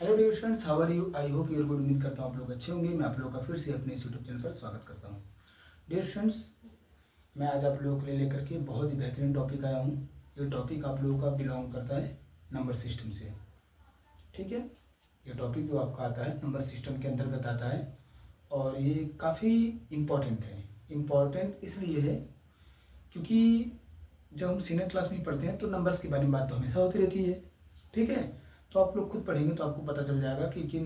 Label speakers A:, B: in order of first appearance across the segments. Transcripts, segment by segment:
A: Hello dear students, how are you? I hope you are good. उम्मीद करता हूँ आप लोग अच्छे होंगे। मैं आप लोगों का फिर से अपने इस यूट्यूब चैनल पर स्वागत करता हूँ। डियर स्टूडेंट्स, मैं आज आप लोगों के लिए लेकर के बहुत ही बेहतरीन टॉपिक आया हूँ। ये टॉपिक आप लोगों का बिलोंग करता है नंबर सिस्टम से। ठीक है, ये टॉपिक जो आपका आता है नंबर सिस्टम के अंतर्गत आता है और ये काफ़ी इम्पॉर्टेंट है। इम्पॉर्टेंट इसलिए है क्योंकि जब हम सीनियर क्लास में पढ़ते हैं तो नंबर्स के बारे में बात तो हमेशा होती रहती है। ठीक है, तो आप लोग खुद पढ़ेंगे तो आपको पता चल जाएगा कि किन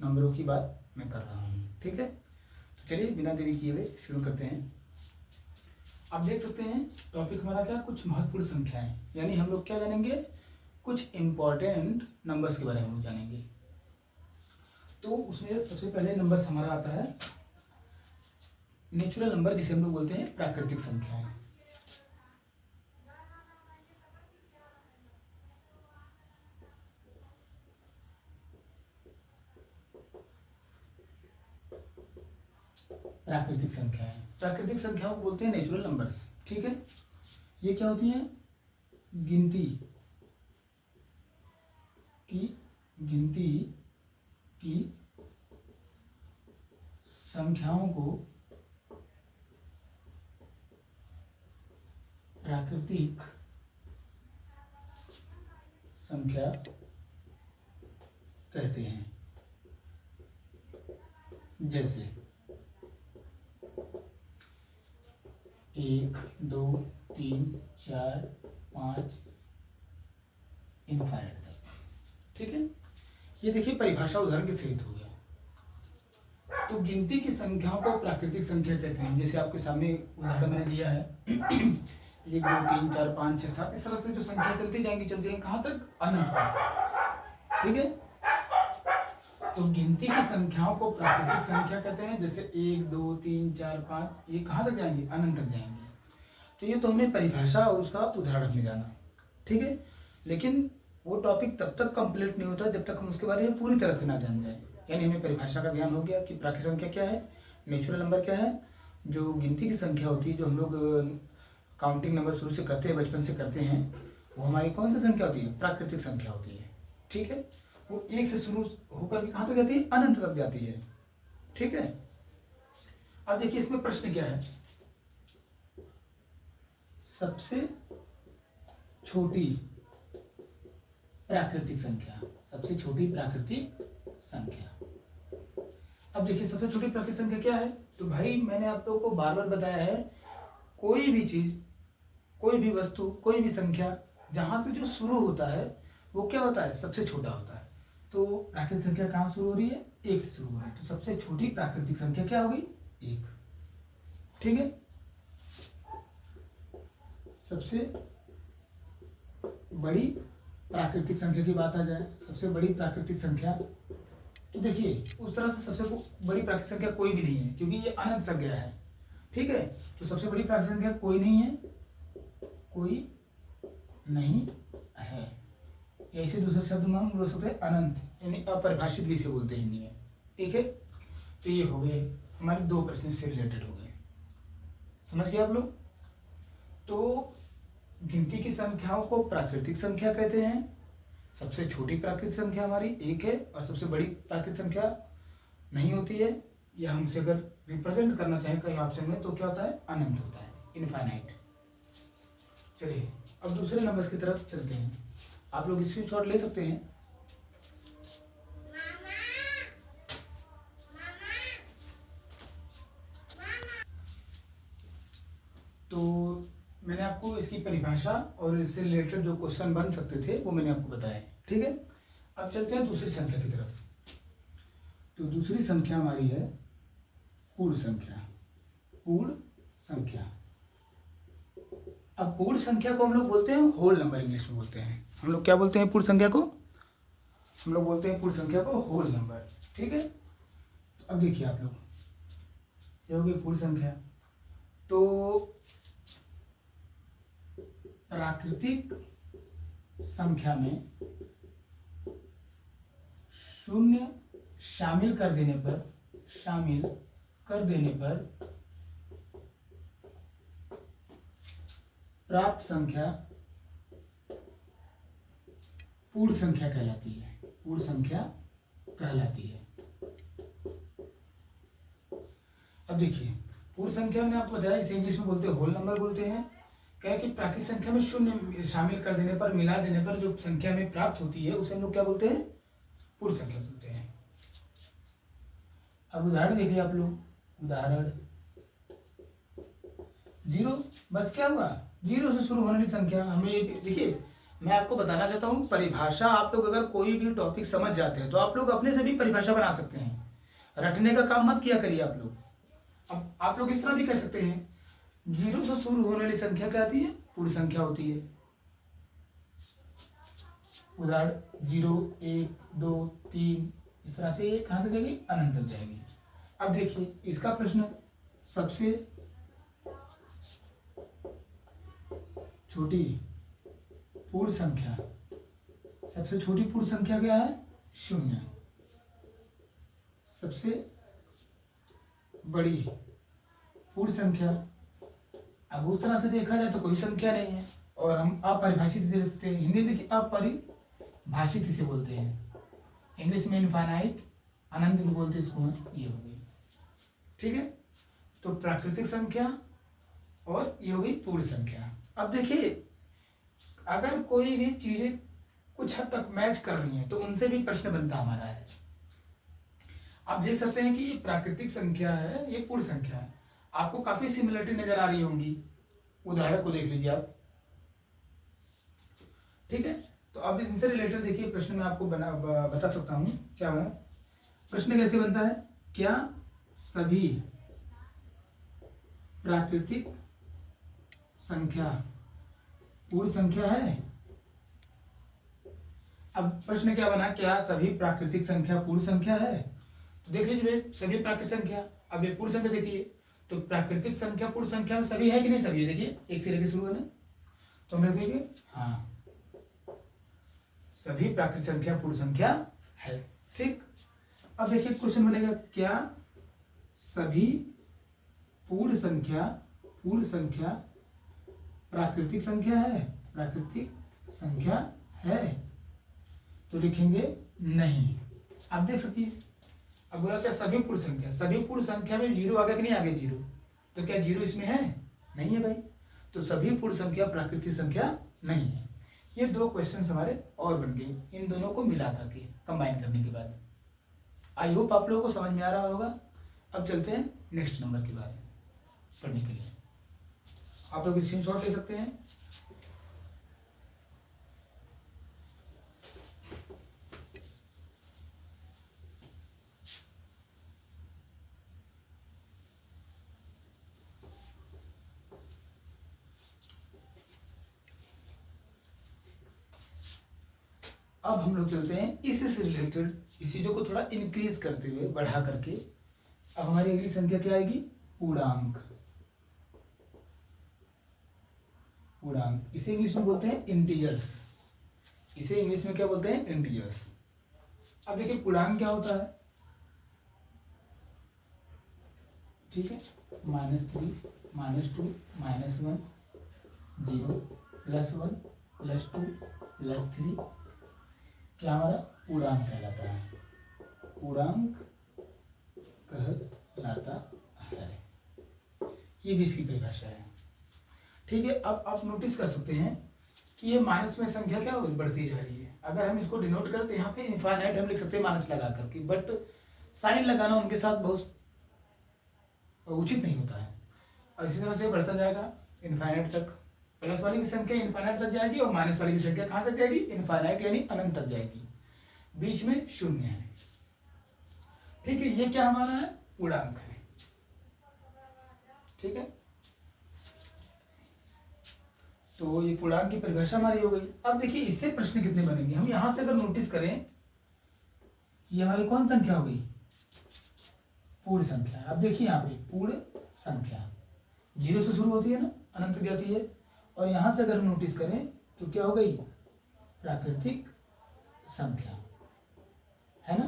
A: नंबरों की बात मैं कर रहा हूँ। ठीक है, तो चलिए बिना देरी किए हुए शुरू करते हैं। आप देख सकते हैं टॉपिक हमारा क्या, कुछ महत्वपूर्ण संख्याएं, यानी हम लोग क्या जानेंगे, कुछ इम्पॉर्टेंट नंबर्स के बारे में हम लोग जानेंगे। तो उसमें सबसे पहले नंबर हमारा आता है नेचुरल नंबर, जिसे हम लोग बोलते हैं प्राकृतिक संख्याएं। प्राकृतिक संख्याओं को बोलते हैं नेचुरल नंबर्स। ठीक है, ये क्या होती हैं, गिनती की संख्याओं को प्राकृतिक संख्या कहते हैं। जैसे 1, 2, 3, 4, 5 इनफाइनाइट तक। ठीक है, ये देखिए परिभाषा उदाहरण के सहित हो गया। तो गिनती की संख्याओं को प्राकृतिक संख्या कहते हैं। जैसे आपके सामने उदाहरण मैंने दिया है 1, 2, 3, 4, 5, 6, 7, इस तरह से जो संख्या चलती जाएंगी कहाँ तक, अनंत तक। ठीक है, तो गिनती की संख्याओं को प्राकृतिक संख्या कहते हैं। जैसे 1, 2, 3, 4, 5, ये कहाँ तक जाएंगे, अनंत तक जाएंगे। तो ये तो हमने परिभाषा और उसका उदाहरण में जाना। ठीक है, लेकिन वो टॉपिक तब तक कंप्लीट नहीं होता जब तक हम उसके बारे में पूरी तरह से ना जान जाए। यानी हमें परिभाषा का ज्ञान हो गया कि प्राकृतिक संख्या क्या है, नेचुरल नंबर क्या है, जो गिनती की संख्या होती है, जो हम लोग काउंटिंग नंबर शुरू से करते हैं, बचपन से करते हैं, वो हमारी कौन सी संख्या होती है, प्राकृतिक संख्या होती है। ठीक है, वो 1 से शुरू होकर कहाँ तक जाती है, अनंत तक जाती है। ठीक है, अब देखिए इसमें प्रश्न क्या है, सबसे छोटी प्राकृतिक संख्या, सबसे छोटी प्राकृतिक संख्या। अब देखिए सबसे छोटी प्राकृतिक संख्या क्या है, तो भाई मैंने आप लोगों को बार बार बताया है, कोई भी चीज, कोई भी वस्तु, कोई भी संख्या जहां से जो शुरू होता है वो क्या होता है, सबसे छोटा होता है। तो प्राकृतिक संख्या कहाँ शुरू हो रही है, 1 से शुरू हो रही है, तो सबसे छोटी प्राकृतिक संख्या क्या होगी, 1। ठीक है, सबसे बड़ी प्राकृतिक संख्या की बात आ जाए, सबसे बड़ी प्राकृतिक संख्या, तो देखिए उस तरह से सबसे बड़ी प्राकृतिक संख्या कोई भी नहीं है, क्योंकि ये अनंत तक गया है। ठीक है, तो सबसे बड़ी प्राकृतिक संख्या कोई नहीं है, कोई नहीं है। ऐसे दूसरे शब्द में हम बोल सकते हैं अनंत, यानी अपरिभाषित भी से बोलते हैं हिंदी में। ठीक है, तो ये हो गए हमारे 2 प्रश्न से रिलेटेड हो गए, समझ गए आप लोग। तो गिनती की संख्याओं को प्राकृतिक संख्या कहते हैं। सबसे छोटी प्राकृतिक संख्या हमारी 1 है और सबसे बड़ी प्राकृतिक संख्या नहीं होती है, या हमसे अगर रिप्रेजेंट करना चाहें कहीं ऑप्शन में तो क्या होता है, अनंत होता है, इनफाइनाइट। चलिए अब दूसरे नंबर की तरफ चलते हैं। आप लोग स्क्रीनशॉट ले सकते हैं। तो मैंने आपको इसकी परिभाषा और इससे रिलेटेड जो क्वेश्चन बन सकते थे वो मैंने आपको बताया। ठीक है, अब चलते हैं दूसरी संख्या की तरफ। तो दूसरी संख्या हमारी है पूर्ण संख्या। पूर्ण संख्या, अब पूर्ण संख्या को हम लोग बोलते हैं होल नंबर, इंग्लिश में बोलते हैं। हम लोग क्या बोलते हैं पूर्ण संख्या को, हम लोग बोलते हैं पूर्ण संख्या को होल नंबर। ठीक है, अब देखिए आप लोग, ये होगी पूर्ण संख्या। तो प्राकृतिक संख्या में 0 शामिल कर देने पर प्राप्त संख्या पूर्ण संख्या कहलाती है। पूर्ण संख्या कहलाती है। अब देखिए पूर्ण संख्या में आपको बताया, इसे इंग्लिश में बोलते हैं होल नंबर बोलते हैं। क्या है कि प्राकृतिक संख्या में शून्य शामिल कर देने पर, मिला देने पर जो संख्या में प्राप्त होती है उसे हम लोग क्या बोलते हैं, पूर्ण संख्या बोलते हैं। अब उदाहरण देखिए आप लोग, उदाहरण 0, बस क्या हुआ, 0 से शुरू होने वाली संख्या। हमें देखिए मैं आपको बताना चाहता हूँ परिभाषा, आप लोग अगर कोई भी टॉपिक समझ जाते हैं तो आप लोग अपने से भी परिभाषा बना सकते हैं, रटने का काम मत किया करिए आप लोग। अब आप लोग इस तरह भी कह सकते हैं 0 से शुरू होने वाली संख्या क्या आती है, पूर्ण संख्या होती है। उदाहरण 0, 1, 2, 3, इस तरह से ये कहाँ तक जाएगी, अनंत तक जाएगी। अब देखिए इसका प्रश्न, सबसे छोटी पूर्ण संख्या, सबसे छोटी पूर्ण संख्या क्या है, 0। सबसे बड़ी पूर्ण संख्या, अब उस तरह से देखा जाए तो कोई संख्या नहीं है, और हम अपरिभाषित देखते हैं, हिंदी में अपरिभाषित इसे बोलते हैं, इंग्लिश में इनफाइनाइट, अनंत भी बोलते हैं इसको, ये हो गई। ठीक है, तो प्राकृतिक संख्या और ये हो गई पूर्ण संख्या। अब देखिए अगर कोई भी चीजें कुछ हद तक मैच कर रही हैं तो उनसे भी प्रश्न बनता हमारा है। आप देख सकते हैं कि ये प्राकृतिक संख्या है, ये पूर्ण संख्या है, आपको काफी सिमिलरिटी नजर आ रही होंगी, उदाहरण को देख लीजिए आप। ठीक है, तो अब इनसे रिलेटेड देखिए प्रश्न मैं आपको बता सकता हूं क्या है। प्रश्न कैसे बनता है, क्या सभी प्राकृतिक संख्या पूर्ण संख्या है। अब प्रश्न क्या बना, क्या सभी प्राकृतिक संख्या पूर्ण संख्या है। तो देख लीजिए सभी प्राकृतिक संख्या, अब ये पूर्ण संख्या देखिए, तो प्राकृतिक संख्या पूर्ण संख्या में सभी है कि नहीं, सभी देखिए एक से लेकर शुरू है, तो हम देखेंगे हाँ सभी प्राकृतिक संख्या पूर्ण संख्या है। ठीक, अब देखिए क्वेश्चन बनेगा, क्या सभी पूर्ण संख्या प्राकृतिक संख्या है, प्राकृतिक संख्या है, तो लिखेंगे नहीं। आप देख सकिए, अब बोला क्या सभी पूर्ण संख्या में 0 आ गया कि नहीं आ गया 0, तो क्या 0 इसमें है, नहीं है भाई, तो सभी पूर्ण संख्या प्राकृतिक संख्या नहीं है। ये 2 क्वेश्चन हमारे और बन गए, इन दोनों को मिला करके कंबाइन करने के बाद। आई होप आप लोगों को समझ में आ रहा होगा। अब चलते हैं नेक्स्ट नंबर के बारे में पढ़ने के लिए, आप लोग स्क्रीनशॉट ले सकते हैं। अब हम लोग चलते हैं इसी से रिलेटेड, इस चीजों को थोड़ा इंक्रीज करते हुए बढ़ा करके, अब हमारी अगली संख्या क्या आएगी, पूर्णांक। पूर्णांक इसे इंग्लिश में बोलते हैं इंटीजर्स, इसे इंग्लिश में क्या बोलते हैं, इंटीजर्स। अब देखिए पूर्णांक क्या होता है, ठीक है, -3, -2, -1, 0, +1, +2, +3, क्या हमारा पूर्णांक कहलाता है, पूर्णांक कहलाता है। ये भी इसकी परिभाषा है। ठीक है, अब आप नोटिस कर सकते हैं कि ये माइनस में संख्या क्या बढ़ती जा रही है। अगर हम इसको डिनोट करते हैं यहाँ पे इनफाइनाइट हम लिख सकते हैं माइनस लगा करके, बट साइन लगाना उनके साथ बहुत उचित नहीं होता है। और इसी तरह से बढ़ता जाएगा इनफाइनाइट तक, प्लस वाली की संख्या इनफाइनाइट तक जाएगी और माइनस वाली की संख्या कहाँ तक जाएगी, इनफाइनाइट यानी अनंत तक जाएगी, बीच में 0 है। ठीक है, ये क्या हमारा है, पूर्णांक है। ठीक है, तो ये पूर्णांक की परिभाषा हमारी हो गई। अब देखिए इससे प्रश्न कितने बनेंगे, हम यहां से अगर नोटिस करें, ये हमारी कौन संख्या हो गई, पूर्ण संख्या। अब देखिए यहाँ पे पूर्ण संख्या 0 से शुरू होती है ना, अनंत तक जाती है, और यहां से अगर हम नोटिस करें तो क्या हो गई, प्राकृतिक संख्या, है ना।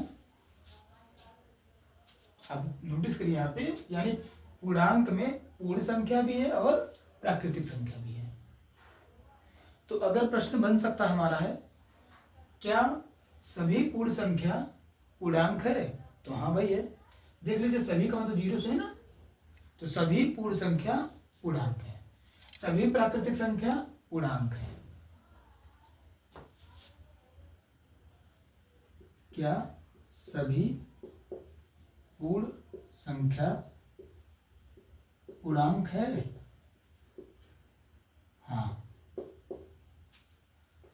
A: अब नोटिस करिए यहाँ पे, यानी पूर्णांक में पूर्ण संख्या भी है और प्राकृतिक संख्या भी है। तो अगर प्रश्न बन सकता हमारा है, क्या सभी पूर्ण संख्या पूर्णांक है, तो हाँ भाई है। देख लीजिए सभी का मतलब 0 से है ना, तो सभी पूर्ण संख्या पूर्णांक है, सभी प्राकृतिक संख्या पूर्णांक है। क्या सभी पूर्ण संख्या पूर्णांक है? हाँ,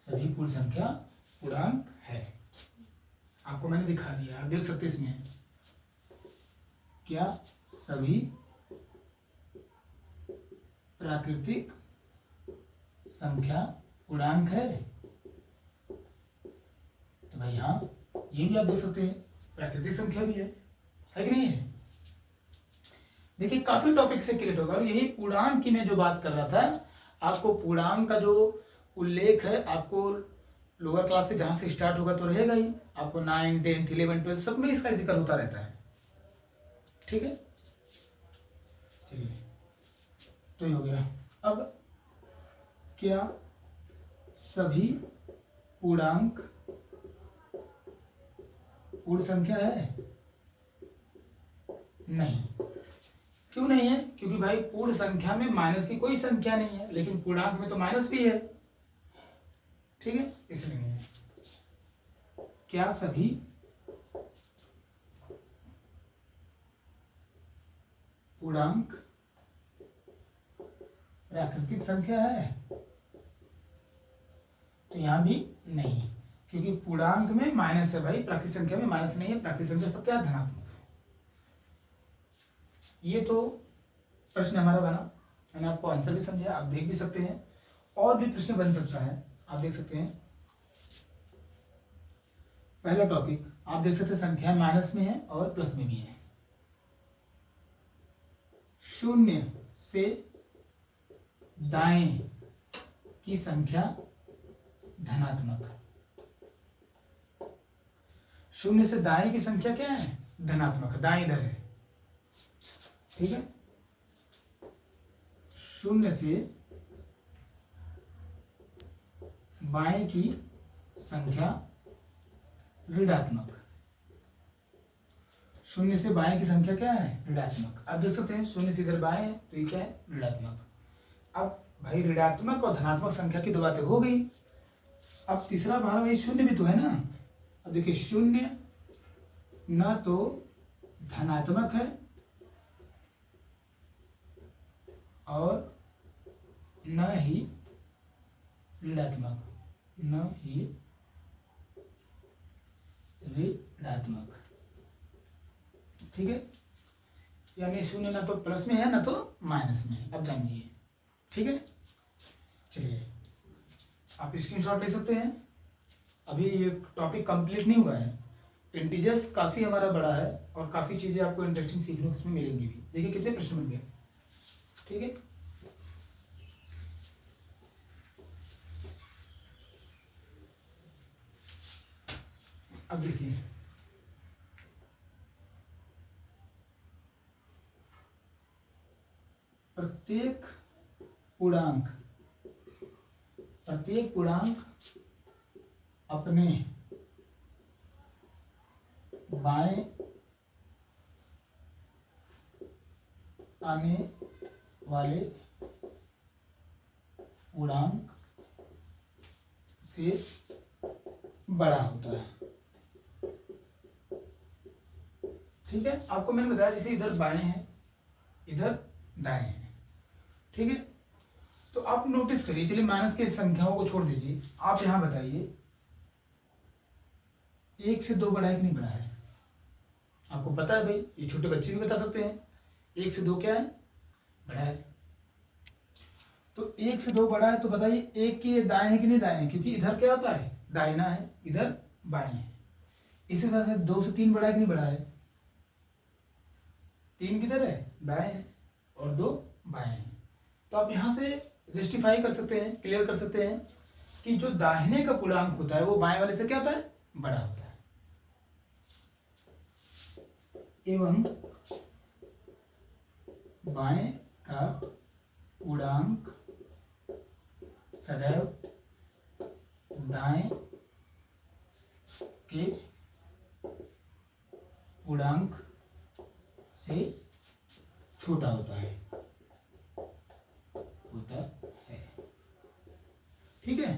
A: सभी पूर्ण संख्या पूर्णांक है। आपको मैंने दिखा दिया, आप देख सकते हैं इसमें, क्या सभी प्राकृतिक संख्या पूर्णांक है? तो भाई हाँ, ये भी आप देख सकते हैं, प्राकृतिक संख्या भी है कि नहीं है? देखिए काफी टॉपिक से क्रिएट होगा, और यही पूर्णांक की मैं जो बात कर रहा था, आपको पूर्णांक का जो उल्लेख है, आपको लोअर क्लास से जहां से स्टार्ट होगा तो रहेगा ही, आपको 9, 10, 11, 12 सब में इसका जिक्र होता रहता है। ठीक है, चलिए, तो ये हो गया। अब क्या सभी पूर्णांक पूर्ण संख्या है? नहीं। क्यों नहीं है? क्योंकि भाई पूर्ण संख्या में माइनस की कोई संख्या नहीं है, लेकिन पूर्णांक में तो माइनस भी है। ठीक है, इसलिए नहीं है। क्या सभी पूर्णांक प्राकृतिक संख्या है? तो यहां भी नहीं, क्योंकि पूर्णांक में माइनस है भाई, प्राकृतिक संख्या में माइनस नहीं है, प्राकृतिक संख्या सब क्या धनात्मक है। ये तो प्रश्न हमारा बना, मैंने आपको आंसर भी समझाया, आप देख भी सकते हैं, और भी प्रश्न बन सकता है, आप देख सकते हैं। पहला टॉपिक आप देख सकते हैं, संख्या माइनस में है और प्लस में भी है। 0 से दाएं की संख्या धनात्मक। 0 से दाएं की संख्या क्या है? धनात्मक, दाएं इधर है। ठीक है, 0 से बाएं की संख्या ऋणात्मक। 0 से बाएं की संख्या क्या है? ऋणात्मक। आप देख सकते हैं 0 से इधर बाएं है, तो ये क्या है? ऋणात्मक। अब भाई ऋणात्मक और धनात्मक संख्या की दो बातें हो गई। अब तीसरा भाग भाई 0 भी तो है ना। अब देखिए 0 न तो धनात्मक है और न ही ऋणात्मक, न ही ऋणात्मक। ठीक है, यानी 0 ना तो प्लस में है ना तो माइनस में है। अब जानिए, ठीक है। चलिए, आप स्क्रीनशॉट ले सकते हैं। अभी ये टॉपिक कंप्लीट नहीं हुआ है, इंटीजर्स काफ़ी हमारा बड़ा है और काफ़ी चीज़ें आपको इंटरेस्टिंग सीखने को इसमें मिलेंगी भी। देखिए कितने प्रश्न बन गए। ठीक है, अब देखिए प्रत्येक पूर्णांक अपने बाएं आने वाले पूर्णांक से बड़ा होता है। ठीक है, आपको मैंने बताया जैसे इधर बाएं है, इधर दाएं है। ठीक है, तो आप नोटिस करिए, चलिए माइनस की संख्याओं को छोड़ दीजिए, आप यहां बताइए 1 से 2 बड़ा है कि नहीं बड़ा है? आपको पता है भाई, ये छोटे बच्चे भी बता सकते हैं 1 से 2 क्या है? बड़ा है। तो 1 से 2 बड़ा है, तो बताइए 1 के दाएं है कि नहीं दाएं है? क्योंकि इधर क्या होता है? दाहिना है, इधर बाएं है। इसी तरह से 2 से 3 बड़ा है कि नहीं बड़ा है? 3 किधर है? दाएं है, और 2 बाएं है। तो आप यहाँ से जस्टिफाई कर सकते हैं, क्लियर कर सकते हैं कि जो दाहिने का पूर्णांक होता है वो बाएं वाले से क्या होता है? बड़ा होता है। एवं बाएं का पूर्णांक सदैव दाएं के पूर्णांक से छोटा होता है। ठीक है,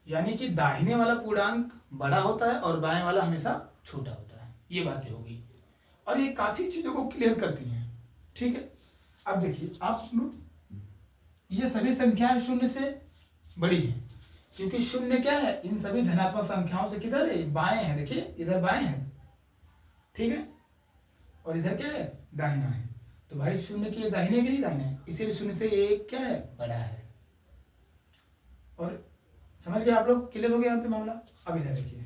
A: यानी कि दाहिने वाला पूर्णांक बड़ा होता है और बाएं वाला हमेशा छोटा होता है। ये बातें होगी और ये काफी चीजों को क्लियर करती हैं। ठीक है, अब देखिए आप ये सभी संख्याएं शून्य से बड़ी हैं, क्योंकि शून्य क्या है, इन सभी धनात्मक संख्याओं से किधर है, बाएं है। देखिए इधर बाएं है, ठीक है, और इधर क्या है, दाहिना है। तो भाई शून्य के दाहिने के लिए दाहिना है, इसीलिए शून्य से एक क्या है, बड़ा है। और समझ गए आप लोग, क्लियर हो गया यहाँ पे मामला। अब इधर देखिए,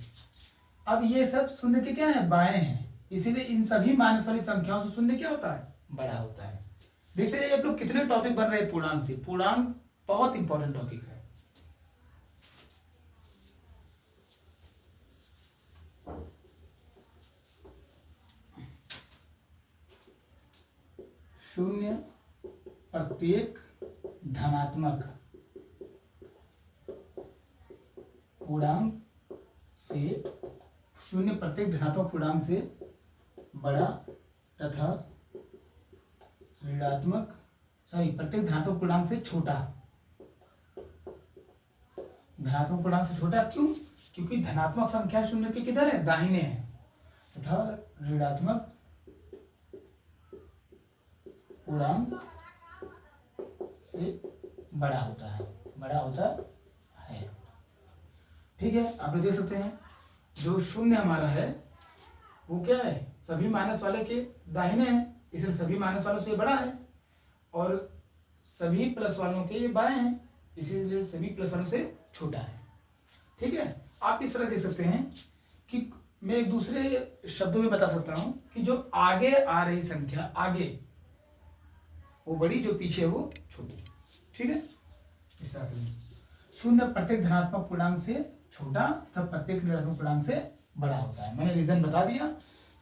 A: अब ये सब शून्य के क्या है, बाएं हैं, इसीलिए इन सभी माइनस वाली संख्याओं से शून्य क्या होता है, बड़ा होता है। देखते हैं आप लोग कितने टॉपिक बन रहे हैं पूर्णांक से। पूर्णांक बहुत इंपॉर्टेंट टॉपिक है। शून्य प्रत्येक धनात्मक पूर्णांक से, शून्य प्रत्येक धनात्मक पूर्णांक से बड़ा तथा ऋणात्मक प्रत्येक धनात्मक पूर्णांक से छोटा। धनात्मक पूर्णांक से छोटा क्यों, क्योंकि धनात्मक संख्या शून्य के किधर है, दाहिने है, तथा ऋणात्मक पूर्णांक से बड़ा होता है, बड़ा होता है। ठीक है, आप देख सकते हैं जो शून्य हमारा है वो क्या है, सभी माइनस वाले के दाहिने है, इसलिए सभी माइनस वालों से बड़ा है, और सभी प्लस वालों के ये बाएं हैं, इसीलिए सभी प्लस वालों से छोटा है। ठीक है, आप इस तरह देख सकते हैं कि मैं एक दूसरे शब्दों में बता सकता हूं कि जो आगे आ रही संख्या, आगे वो बड़ी, जो पीछे वो छोटी। ठीक है, इस तरह से शून्य प्रत्येक धनात्मक पूर्णांक से छोटा तब प्रत्येक ऋणात्मक पूर्णांक से बड़ा होता है। मैंने रीजन बता दिया,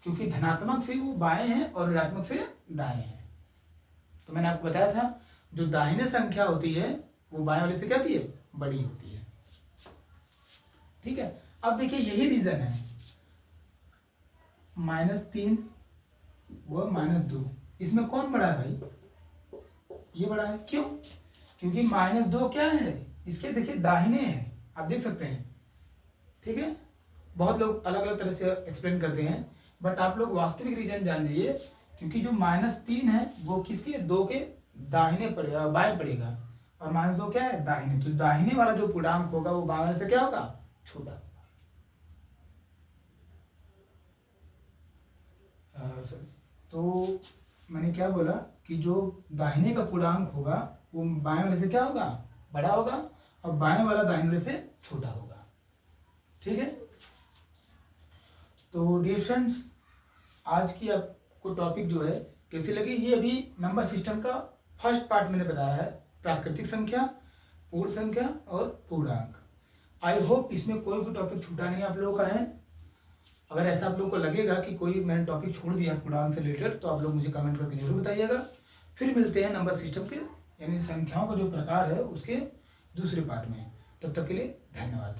A: क्योंकि धनात्मक से वो बाएं हैं और ऋणात्मक से दाएं हैं। तो मैंने आपको बताया था जो दाहिने संख्या होती है वो बाएं वाले से क्या होती है, बड़ी होती है। ठीक है, अब देखिए यही रीजन है, -3 व -2, इसमें कौन बड़ा है भाई, ये बड़ा है। क्यों, क्योंकि -2 क्या है, इसके देखिए दाहिने हैं, आप देख सकते हैं। ठीक है, बहुत लोग अलग अलग तरह से एक्सप्लेन करते हैं, बट आप लोग वास्तविक रीजन जान लीजिए, क्योंकि जो -3 है वो किसके, 2 के दाहिने पड़ेगा, बाएं पड़ेगा, और -2 क्या है, दाहिने। तो दाहिने वाला जो पूर्णांक होगा वो बाएं वाले से क्या होगा, छोटा। तो मैंने क्या बोला कि जो दाहिने का पूर्णांक होगा वो बाएं वाले से क्या होगा, बड़ा होगा, और बाएं वाला दाहिने वाले से छोटा होगा। ठीक है, तो डियर फ्रेंड्स, आज की आपको टॉपिक जो है कैसी लगी, ये अभी नंबर सिस्टम का फर्स्ट पार्ट मैंने बताया है, प्राकृतिक संख्या, पूर्ण संख्या और पूर्णांक। आई होप इसमें कोई भी टॉपिक छूटा नहीं आप लोगों का है। अगर ऐसा आप लोगों को लगेगा कि कोई मैंने टॉपिक छोड़ दिया पूर्णांक से रिलेटेड, तो आप लोग मुझे कमेंट करके जरूर बताइएगा। फिर मिलते हैं नंबर सिस्टम के, यानी संख्याओं का जो प्रकार है उसके दूसरे पार्ट में। तब तक के लिए धन्यवाद।